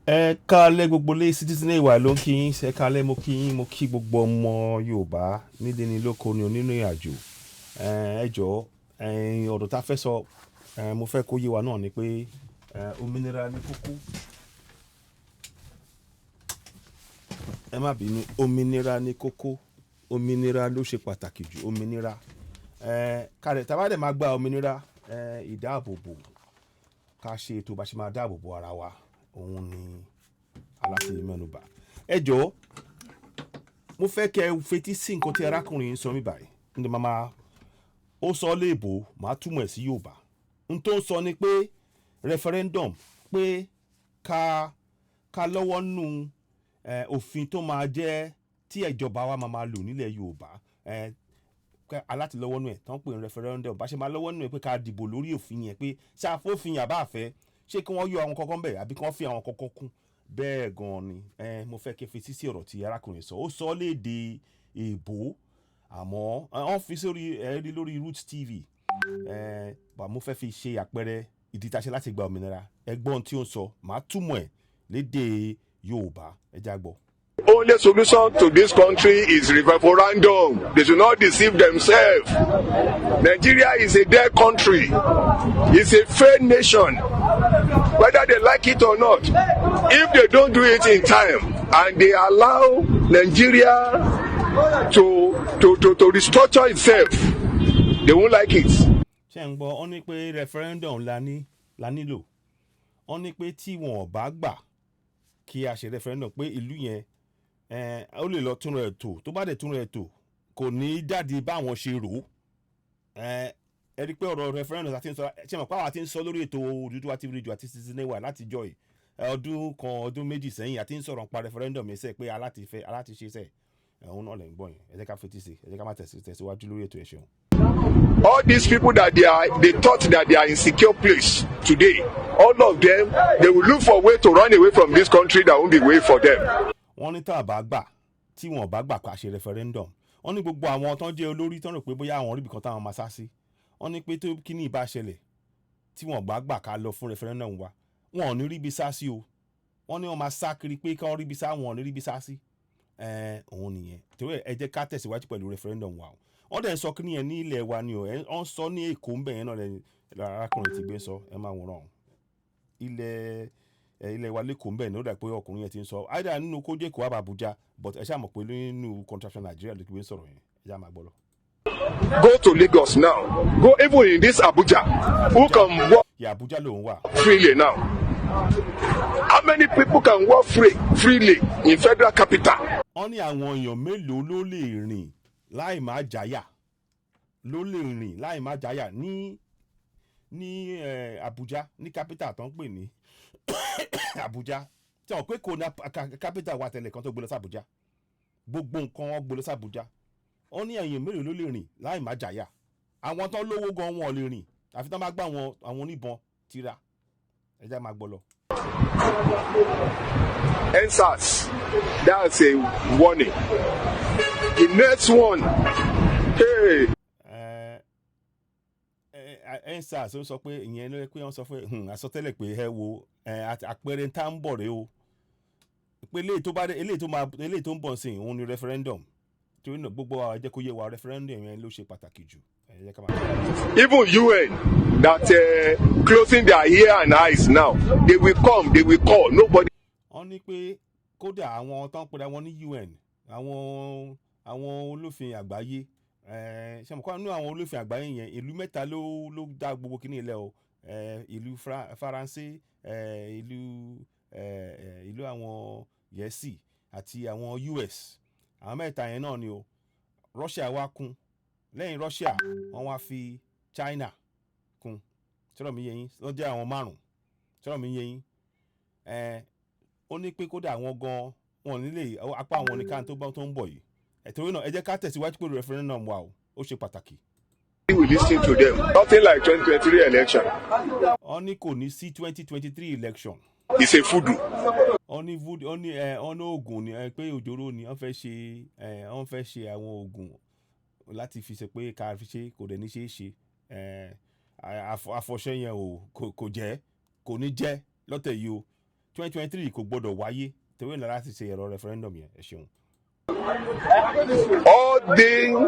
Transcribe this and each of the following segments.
Ekale gbogbo lé citizen ìwà ló ń kí yín Ekale mo kí yín mo kí gbogbo ọmọ Yorùbá nílé ní lóko ní onínú ìrìnàjò ẹ jọ̀ọ́ ọ̀rọ̀ tá a fẹ́ sọ mo fẹ́ kó yé wa náà ni pé òmìnira ní kókó ẹ má bínú òmìnira ní kókó òmìnira ló ṣe pàtàkì jù òmìnira kárẹ̀ tá a bá dẹ̀ máa gba òmìnira ìdáàbòbò ká ṣe ètò bá ṣe máa dáàbòbò ara wa òun ni aláti mẹ́nubà ẹ jọ̀ọ́ mo fẹ́ kẹ́ ẹ fetí sí nǹkan tí arákùnrin ń sọ mí báyìí ní màmá ó sọ léèbó màá túmọ̀ ẹ̀ sí Yorùbá n tó ń sọ ni pé referendum pé ká lọ́wọ́ nù òfin tó máa jẹ́ tí ìjọba wa máa lò nílẹ̀ Yorùbá aláti lọ́wọ́ nù ẹ̀ tán pè ní referendum bá ṣe máa lọ́wọ́ nù ẹ̀ pé ká dìbò lórí òfin yẹn pé ṣàfófin yàbá àfẹ́ ṣé kí wọ́n yọ àwọn kankan bẹ́ẹ̀ àbí kí wọ́n fi àwọn kankan kún bẹ́ẹ̀ gan-an ni mo fẹ́ kí n fetí sí ọ̀rọ̀ tí arákùnrin sọ ó sọ léde èèbó àmọ́ wọ́n fi sórí ẹ̀rí lórí Roots TV mo fẹ́ fi ṣe àpẹẹrẹ ìdí tá a ṣe láti gba òmìnira ẹgbọ́n tí ó ń sọ màá túmọ̀ ẹ̀ léde Yorùbá ẹ já gbọ́. Only solution to this country is referendum. They should not deceive themselves. Nigeria is a dead country. It's a failed nation. Whether they like it or not, if they don't do it in time and they allow Nigeria to restructure itself, they won't like it. ṣé ń gbọ́ ọ́ ní pé referendum la nílò ọ́ ní pé tí wọn ò bá gbà kí a ṣe referendum pé ìlú yẹn ó lè lọ túnra ẹ̀ tò tó bá dẹ̀ túnra ẹ̀ tò kò ní jáde báwọn ṣe rò ó ẹ rí i pé ọ̀rọ̀ referendum àti ṣe mọ̀ pé àwọn àti ń sọ lórí ètò Odùduwà TV Radio àti Citizen Network látijọ́ yìí ọdún kan ọdún méjì sẹ́yìn àti ń sọ̀rọ̀ nípa referendum ẹsẹ̀ pé aláti ṣe sẹ̀ òun náà lẹ̀ ń gbọ́ yẹn ẹ jẹ́ ká fetí sí ẹ jẹ́ ká má tẹ̀síwájú lórí ètò ẹ̀ṣẹ̀. All these people that they thought that they are in secure place today, all of them, they will look for a way to run away from this country that won't be way for them. Wọ́n ní tá a bá gbà tí wọ́n bá gbà ká ṣe referendum wọ́n ní gbogbo àwọn tán jẹ́ olórí tán rò pé bóyá àwọn oríbi kan táwọn máa sá sí wọ́n ní pé tó kíní ìbá ṣẹlẹ̀ tí wọ́n bá gbà ká lọ fún referendum wa wọn ò ní ríbi sá sí o wọ́n ní wọ́n máa sá kiri pé kán ríbi sá wọn ò ní ríbi sá sí òun nìyẹn torí ẹ jẹ́ ká tẹ̀síwájú pẹ̀lú referendum wa o wọ́n dẹ̀ ń sọ kíní yẹn ní ilẹ̀ wa ni o wọ́n sọ ní Èkó ń bẹ̀ yẹn náà lẹ́yìn arákùnrin ti gbé sọ ẹ máa wòran ilẹ̀ wa lẹ́kọ̀ọ́ ń bẹ̀ ní ó dà pé ọkùnrin yẹn ti ń sọ àìdá nínú kó jẹ́ Èkó àbá Àbújá but ẹ ṣáà mọ̀ pé nínú contraction Nigeria ló ti gbé sọ̀rọ̀ yẹn ẹ já máa gbọ́ lọ. Go to Lagos now. Go even in this Abuja. Who can walk Abuja ló ń wà freely now? How many people can walk freely in federal capital? wọ́n ní àwọn èèyàn mélòó ló lè rìn láì má jáyà ní Abuja ní capital tó ń pè ní Abuja tí wọ́n pé kò ní capital wa tẹ́lẹ̀ kan tó gbé lọ sí Abuja gbogbo nǹkan wọn gbé lọ sí Abuja wọ́n ní èèyàn mélòó ló lè rìn láì má jáyà àwọn tó lówó gan wọn ò lè rìn àfi tán bá gbá àwọn oníbọn tira ẹja máa gbọ́ lọ. EndSARS, that's a warning. The next one, hey. EndSARS ó sọ pé ìyẹn ló yẹ pé wọ́n sọ pé àsọtẹ́lẹ̀ pé ẹ wo àpẹẹrẹ tá ń bọ̀ rẹ o pé eléyìí tó ń bọ̀ sí òun ni referendum torí náà gbogbo àwọn jẹ́ kó yé wa referendum yẹn ló ṣe pàtàkì jù. Even UN that closing their ear and eyes now, they will come, they will call, nobody. Wọ́n ní pé kódà àwọn tó ń pera wọn ní UN àwọn olófin àgbáyé ṣe mọ̀ kọ́ nínú àwọn olófin àgbáyé yẹn ìlú mẹ́ta ló dá gbogbo kíní ilẹ̀ o ìlú Faransé ìlú àwọn Gẹ̀ẹ́sì àti àwọn US àwọn mẹ́ta yẹn náà ni o Russia wá kún lẹ́yìn Russia wọ́n wá fi China kún sọ̀rọ̀ mi yé yín wọ́n jẹ́ àwọn márùn-ún sọ̀rọ̀ mi yé yín ó ní pé kódà àwọn gan wọn nílé apá àwọn nìkan tó ń bọ̀ yìí torí náà ẹ jẹ́ ká tẹ̀síwájú pẹ̀lú referendum wa o ó ṣe pàtàkì. We listen to them. Nothing like 2023 election. wọ́n ní kò ní sí 2023 election. It's a voodoo. wọ́n ní oògùn ni pé òjòrò ni wọ́n fẹ́ ṣe àwọn oògùn láti fi ṣe pé ká fi ṣe kò dẹ̀ ní ṣe àfọ̀ṣẹ́ yẹn o kò ní jẹ́ lọ́tẹ̀ yìí o 2023 kò gbọdọ̀ wáyé torí ìlànà láti ṣe ẹ̀rọ referendum yẹn ẹ ṣeun. All things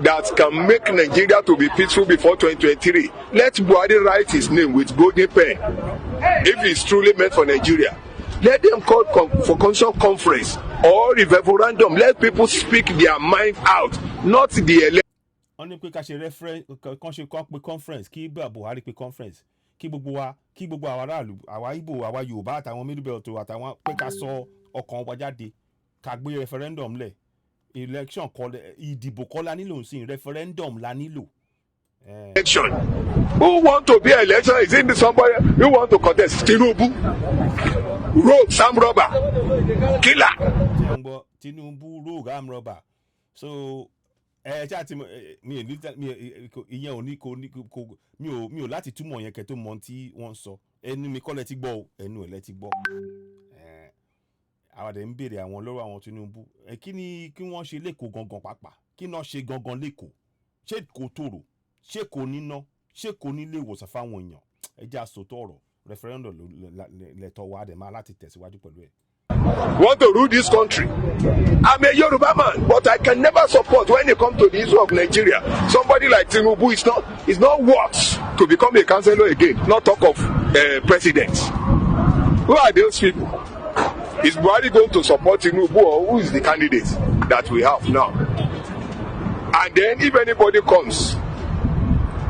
that can make Nigeria to be peaceful before 2023, let Buhari write his name with golden pen. If it's truly meant for Nigeria, let them call for conscious conference or referendum. Let people speak their mind out, not the election. wọ́n ní pé ká ṣe pe conference kí Buhari pe conference kí gbogbo àwọn aráàlú àwa Ìgbò àwa Yorùbá àtàwọn middle belt àtàwọn pé ká sọ ọkàn wa jáde ká gbé referendum lẹ̀ election ìdìbò kọ́ la nílò sí referendum la nílò. Election. Who want to be election? Is it somebody who want to contest? Tinubu, rogue, armed robber, killer. Tinubu, rogue, armed robber. So ìyẹn ò ní kò mi ò láti túmọ̀ yẹn kẹ́ tó mọ tí wọ́n sọ ẹnu mi kọ́ lẹ ti gbọ́ o ẹnu ẹ̀ lẹ ti gbọ́ àwọn àdé ń béèrè àwọn lọ́rọ̀ àwọn Tinubu kí ni kí wọ́n ṣe lẹ́kọ̀ọ́ gangan pàápàá kí náà ṣe gangan lẹ́kọ̀ọ́ ṣé kò tòrò ṣé kò níná ṣé kò nílé ìwòsàn fáwọn èèyàn ẹ jẹ́ àsòtọ́ ọ̀rọ̀ referendum lẹ́tọ̀ wa dẹ̀ máa láti tẹ̀síwájú pẹ̀lú ẹ̀. Want to rule this country. I'm a Yoruba man, but I can never support when it comes to the issue of Nigeria. Somebody like Tinubu is not worth to become a councillor again, not talk of president. Who are those people? Is Buhari going to support Tinubu or who is the candidate that we have now? And then if anybody comes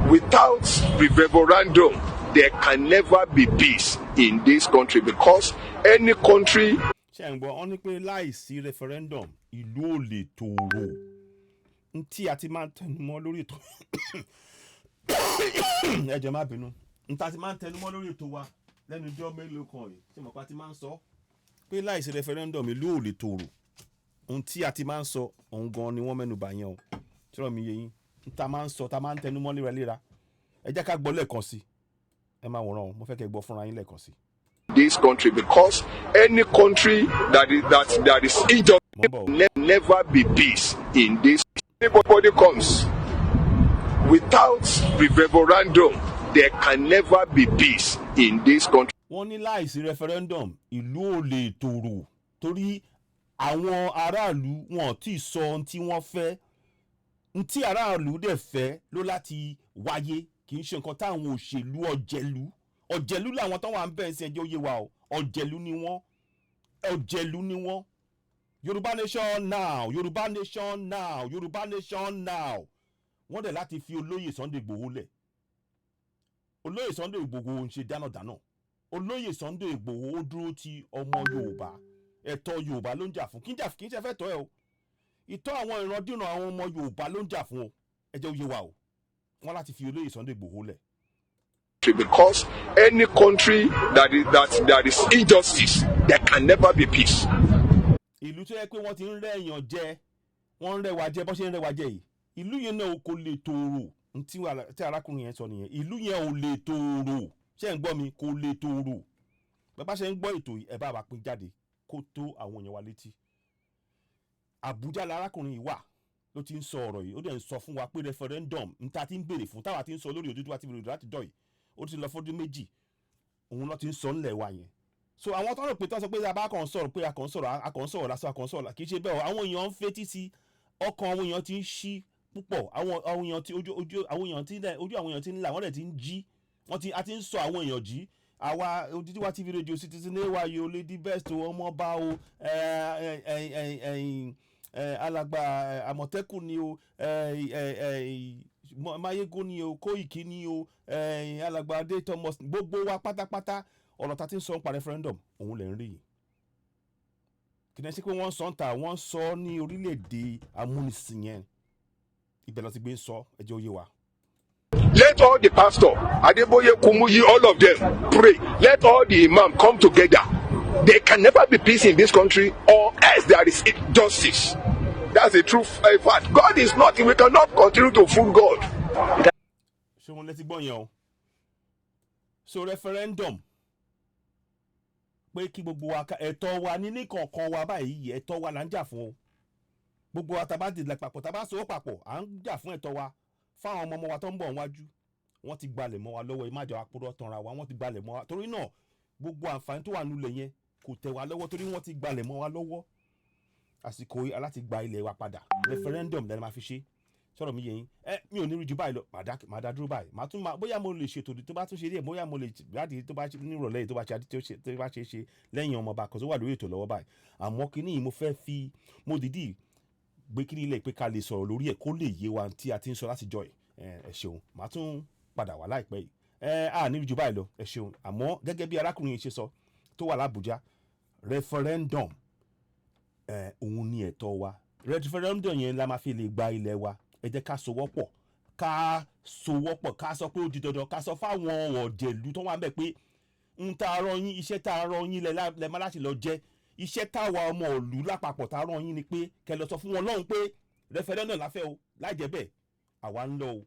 without referendum, there can never be peace in this country because any country. ṣé ń gbọ́ ọ́n ní pé láìsí referendum ìlú ò lè tòrò ntí a ti máa ń tẹnumọ́ lórí ètò ẹ jọ̀ọ́ má bínú ntí a ti máa ń tẹnumọ́ lórí ètò wa lẹ́nu ọjọ́ mélòó kan yìí tí mo pa ti máa ń sọ pé láìsí referendum ìlú ò lè tòrò ohun tí a ti máa ń sọ òun gan ni wọ́n mẹ́nu bà yẹn o ṣọ́rọ̀ mi yé yín ntá máa ń sọ tá máa ń tẹnumọ́ léraléra ẹ jẹ́ ká gbọ́ lẹ́ẹ̀kan sí ẹ máa wòran o mo fẹ́ kẹ́ gbọ́ fúnra yín lẹ́ẹ̀kan sí. This country because any country that is injustice can never be peace in this. Anybody comes without referendum, there can never be peace in this country. Wọ́n ní láìsí referendum ìlú ò lè tòrò torí àwọn aráàlú wọn ò tí ì sọ ohun tí wọ́n fẹ́ ntí aráàlú dẹ̀ fẹ́ ló láti wáyé kì í ṣe nǹkan táwọn òṣèlú ọ̀jẹ̀lú làwọn tó wà ń bẹ̀ ń sìn ẹjẹ́ òye wa o ọ̀jẹ̀lú ni wọ́n Yorùbá nation now Yorùbá nation now Yorùbá nation now wọ́n dẹ̀ láti fi olóyè Sunday Igboho lẹ̀ olóyè Sunday Igboho ń ṣe dánadáná olóyè Sunday Igboho ó dúró ti ọmọ Yorùbá ẹ̀tọ́ Yorùbá ló ń jà fún kí n ṣe fẹ́ tọ́ ẹ o ìtọ́ àwọn ìrandíran àwọn ọmọ Yorùbá ló ń jà fún o ẹjẹ́ òye wa o wọ́n láti fi olóyè Sunday Igboho lẹ̀. Because any country that is injustice, there can never be peace. Ìlú tó yẹ pé wọ́n ti ń rẹ́ èèyàn jẹ wọ́n ń rẹwà jẹ bó ṣe ń rẹwà jẹ yìí ìlú yẹn náà kò lè tòrò tí arákùnrin yẹn sọ nìyẹn ìlú yẹn ò lè tòrò ṣé ń gbọ́ mi kò lè tòrò bàbá ṣe ń gbọ́ ètò yìí ẹ bá wa pín jáde kó tó àwọn èèyàn wa létí. Àbújá lárákùnrin yìí wà ló ti ń sọ ọ̀rọ̀ yìí ó dẹ̀ ń sọ fún wa pé referendum níta ti ń béèrè fún táwa ti ń sọ lórí Odùduwà TV láti dọ̀ yìí ó ti lọ fọ́dún méjì òun ló ti ń sọ ńlẹ̀ wa yẹn so àwọn tó ń rò pé tó ń sọ pé abá kan sọ̀rọ̀ pé akàn sọ̀rọ̀ lásán akàn sọ̀rọ̀ kì í ṣe bẹ́ẹ̀ àwọn èèyàn ń fetí sí ọkàn àwọn èèyàn ti ń ṣí púpọ̀ àwọn èèyàn tí ojú àwọn èèyàn ti ń là wọ́n dẹ̀ ti ń jí a ti ń sọ àwọn èèyàn jí àwa Odùduwà TV Radio Citizen ewa yo Lady Best ọmọọba o alàgbà Àmọ̀tẹ́kùn ni o Mayegun ni o Koiki ni o alàgbà Adé Thomas gbogbo wa pátápátá ọ̀rọ̀ tá ti ń sọ nípa referendum òun lè ń rí yìí kì í ṣe pé wọ́n sọ ń ta wọ́n sọ ní orílẹ̀-èdè amunisin yẹn ibẹ̀ lọ ti gbé ń sọ ẹjẹ́ òye wa. Let all the pastor Adeboye Kumuyi all of them pray let all the imam come together there can never be peace in this country or else there is injustice. That's a true fact. God is not. We cannot continue to fool God. ṣé wọn létí gbọ́ yẹn o so referendum pé kí gbogbo wa ẹ̀tọ́ wa ní kọ̀ọ̀kan wa báyìí ẹ̀tọ́ wa là ń jà fún o gbogbo wa tàbá dìde papọ̀ tàbá sọ papọ̀ à ń jà fún ẹ̀tọ́ wa fáwọn ọmọ wa tó ń bọ̀ wájú wọ́n ti gbalẹ̀ mọ́ wa lọ́wọ́ ìmájọ àpòrọ̀ tanra wa wọ́n ti gbalẹ̀ mọ́ wa torí náà gbogbo àǹfààní tó wà nílẹ̀ yẹn kò tẹ̀ wá lọ́wọ́ torí wọ́n ti gbalẹ̀ mọ́ wa lọ́wọ́ àsìkò aláti gba ilẹ̀ wa padà referendum lẹ́nu máa fi ṣe sọ̀rọ̀ mi yẹn mi ò ní rí ju báyìí lọ màá dá dúró báyìí màá tún máa bóyá mo lè ṣètò tó bá tún ṣe díẹ̀ bóyá mo lè jáde tó bá ní ìrọ̀lẹ́ yìí tó bá ṣe ṣe lẹ́yìn ọmọọba kan tó wà lórí ètò lọ́wọ́ báyìí àmọ́ kíní yìí mo fẹ́ fi mo dìídì gbé kíní ilẹ̀ pé ká lè sọ̀rọ̀ lórí ẹ̀ kó lè yé wa tí a ti ń sọ láti jọ ẹ̀ ṣeun màá tún padà wá láìpẹ́ yìí ní rí ju báyìí lọ ẹ̀ ṣeun àmọ́ gẹ́gẹ́ bí arákùnrin yìí ṣe sọ tó wà l'Ábùjá referendum òun ni ẹ̀tọ́ wa referendum yẹn la máa fi lè gba ilẹ̀ wa ẹ jẹ́ ká sowọ́pọ̀ ká sọ pé ó di dandan ká sọ fáwọn ọ̀jẹ̀lú tó wà ń bẹ̀ pé ń ta rán yín iṣẹ́ tá a rán yín lẹ́ má láti lọ jẹ́ iṣẹ́ táwa ọmọ òlú lápapọ̀ tá a rán yín ni pé kẹ́ lọ sọ fún wọn lọ́hùn pé referendum la fẹ́ o láì jẹ́ bẹ́ẹ̀ àwa ń lọ o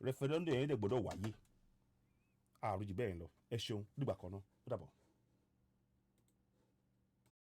referendum yẹn dẹ̀ gbọ́dọ̀ wáyé àrùn jù bẹ́ẹ̀ lọ ẹ ṣeun dìgbà kan náà ó dàbọ̀.